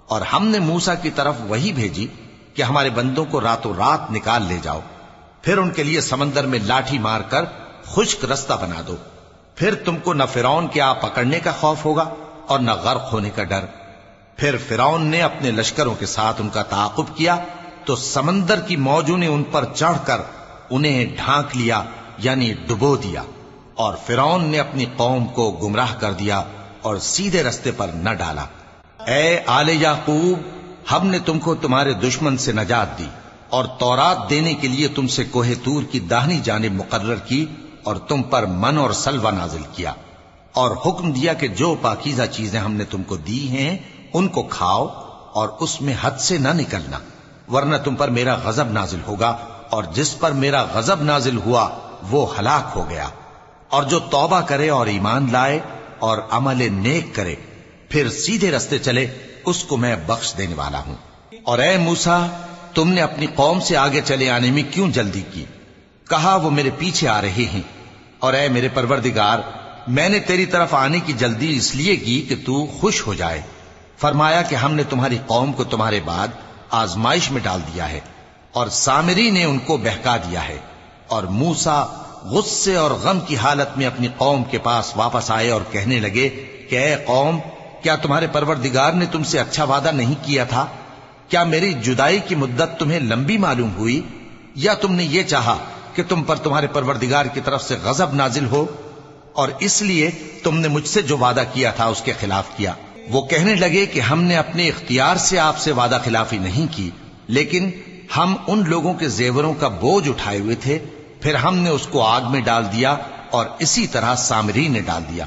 اور ہم نے موسیٰ کی طرف وہی بھیجی کہ ہمارے بندوں کو راتوں رات نکال لے جاؤ، پھر ان کے لیے سمندر میں لاٹھی مار کر خشک رستہ بنا دو، پھر تم کو نہ فرعون کے آ پکڑنے کا خوف ہوگا اور نہ غرق ہونے کا ڈر۔ پھر فرعون نے اپنے لشکروں کے ساتھ ان کا تعاقب کیا تو سمندر کی موجوں نے ان پر چڑھ کر انہیں ڈھانک لیا، یعنی ڈبو دیا، اور فرعون نے اپنی قوم کو گمراہ کر دیا اور سیدھے رستے پر نہ ڈالا۔ اے آل یعقوب، ہم نے تم کو تمہارے دشمن سے نجات دی اور تورات دینے کے لیے تم سے کوہ طور کی داہنی جانب مقرر کی اور تم پر من اور سلوہ نازل کیا، اور حکم دیا کہ جو پاکیزہ چیزیں ہم نے تم کو دی ہیں ان کو کھاؤ اور اس میں حد سے نہ نکلنا، ورنہ تم پر میرا غضب نازل ہوگا، اور جس پر میرا غضب نازل ہوا وہ ہلاک ہو گیا۔ اور جو توبہ کرے اور ایمان لائے اور عمل نیک کرے پھر سیدھے رستے چلے، اس کو میں بخش دینے والا ہوں۔ اور اے موسیٰ، تم نے اپنی قوم سے آگے چلے آنے میں کیوں جلدی کی؟ کہا وہ میرے پیچھے آ رہے ہیں۔ اور اے میرے پروردگار، میں نے تیری طرف آنے کی جلدی اس لیے کی کہ تو خوش ہو جائے۔ فرمایا کہ ہم نے تمہاری قوم کو تمہارے بعد آزمائش میں ڈال دیا ہے، اور سامری نے ان کو بہکا دیا ہے۔ اور موسیٰ غصے اور غم کی حالت میں اپنی قوم کے پاس واپس آئے اور کہنے لگے کہ اے قوم، کیا تمہارے پروردگار نے تم سے اچھا وعدہ نہیں کیا تھا؟ کیا میری جدائی کی مدت تمہیں لمبی معلوم ہوئی، یا تم نے یہ چاہا کہ تم پر تمہارے پروردگار کی طرف سے غضب نازل ہو، اور اس لیے تم نے مجھ سے جو وعدہ کیا تھا اس کے خلاف کیا؟ وہ کہنے لگے کہ ہم نے اپنے اختیار سے آپ سے وعدہ خلافی نہیں کی، لیکن ہم ان لوگوں کے زیوروں کا بوجھ اٹھائے ہوئے تھے، پھر ہم نے اس کو آگ میں ڈال دیا، اور اسی طرح سامری نے ڈال دیا۔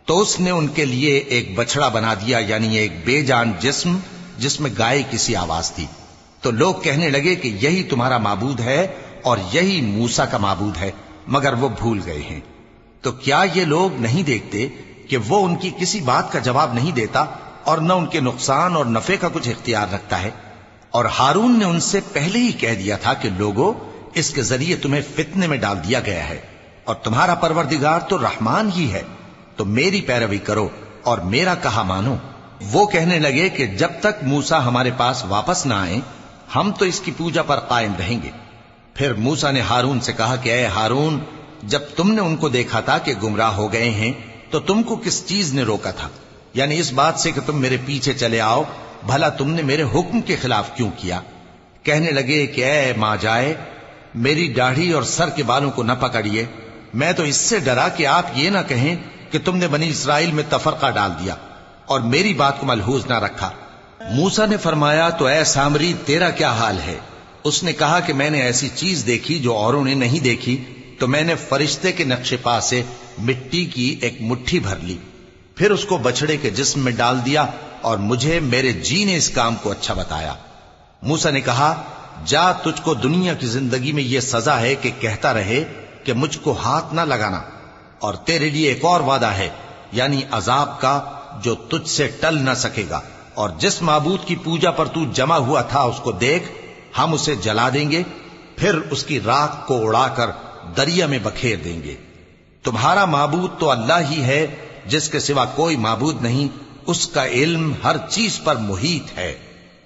تو اس نے ان کے لیے ایک بچڑا بنا دیا، یعنی ایک بے جان جسم جس میں گائے کی سی آواز تھی۔ تو لوگ کہنے لگے کہ یہی تمہارا معبود ہے اور یہی موسیٰ کا معبود ہے، مگر وہ بھول گئے ہیں۔ تو کیا یہ لوگ نہیں دیکھتے کہ وہ ان کی کسی بات کا جواب نہیں دیتا اور نہ ان کے نقصان اور نفع کا کچھ اختیار رکھتا ہے؟ اور ہارون نے ان سے پہلے ہی کہہ دیا تھا کہ لوگوں، اس کے ذریعے تمہیں فتنے میں ڈال دیا گیا ہے، اور تمہارا پروردگار تو رحمان ہی ہے، تو میری پیروی کرو اور میرا کہا مانو۔ وہ کہنے لگے کہ جب تک موسیٰ ہمارے پاس واپس نہ آئیں ہم تو اس کی پوجا پر قائم رہیں گے۔ پھر موسیٰ نے ہارون سے کہا کہ اے ہارون، جب تم نے ان کو دیکھا تھا کہ گمراہ ہو گئے ہیں تو تم کو کس چیز نے روکا تھا؟ یعنی اس بات سے کہ تم میرے پیچھے چلے آؤ، بھلا تم نے میرے حکم کے خلاف کیوں کیا؟ کہنے لگے کہ اے ماں جائے، میری داڑھی اور سر کے بالوں کو نہ پکڑیے، میں تو اس سے ڈرا کہ آپ یہ نہ کہیں کہ تم نے بنی اسرائیل میں تفرقہ ڈال دیا اور میری بات کو ملحوظ نہ رکھا۔ موسیٰ نے فرمایا تو اے سامری، تیرا کیا حال ہے؟ اس نے کہا کہ میں نے ایسی چیز دیکھی جو اوروں نے نہیں دیکھی، تو میں نے فرشتے کے نقش پا سے مٹی کی ایک مٹھی بھر لی، پھر اس کو بچڑے کے جسم میں ڈال دیا، اور مجھے میرے جی نے اس کام کو اچھا بتایا۔ موسیٰ نے کہا جا، تجھ کو دنیا کی زندگی میں یہ سزا ہے کہ کہتا رہے کہ مجھ کو ہاتھ نہ لگانا، اور تیرے لیے ایک اور وعدہ ہے، یعنی عذاب کا جو تجھ سے ٹل نہ سکے گا، اور جس معبود کی پوجا پر تو جمع ہوا تھا اس کو دیکھ، ہم اسے جلا دیں گے، پھر اس کی راکھ کو اڑا کر دریا میں بکھیر دیں گے۔ تمہارا معبود تو اللہ ہی ہے، جس کے سوا کوئی معبود نہیں، اس کا علم ہر چیز پر محیط ہے۔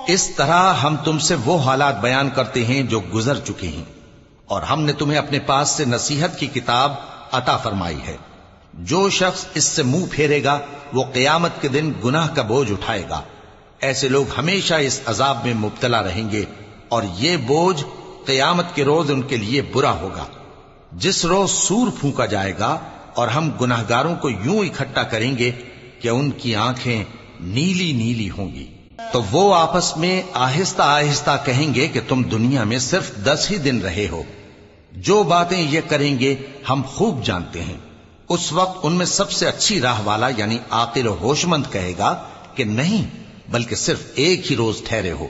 اس طرح ہم تم سے وہ حالات بیان کرتے ہیں جو گزر چکے ہیں، اور ہم نے تمہیں اپنے پاس سے نصیحت کی کتاب عطا فرمائی ہے۔ جو شخص اس سے منہ پھیرے گا وہ قیامت کے دن گناہ کا بوجھ اٹھائے گا۔ ایسے لوگ ہمیشہ اس عذاب میں مبتلا رہیں گے، اور یہ بوجھ قیامت کے روز ان کے لیے برا ہوگا، جس روز سور پھونکا جائے گا، اور ہم گناہگاروں کو یوں اکٹھا کریں گے کہ ان کی آنکھیں نیلی نیلی ہوں گی۔ تو وہ آپس میں آہستہ آہستہ کہیں گے کہ تم دنیا میں صرف 10 ہی دن رہے ہو، جو باتیں یہ کریں گے ہم خوب جانتے ہیں۔ اس وقت ان میں سب سے اچھی راہ والا یعنی عاقل و ہوش مند کہے گا کہ نہیں، بلکہ صرف ایک ہی روز ٹھہرے ہو۔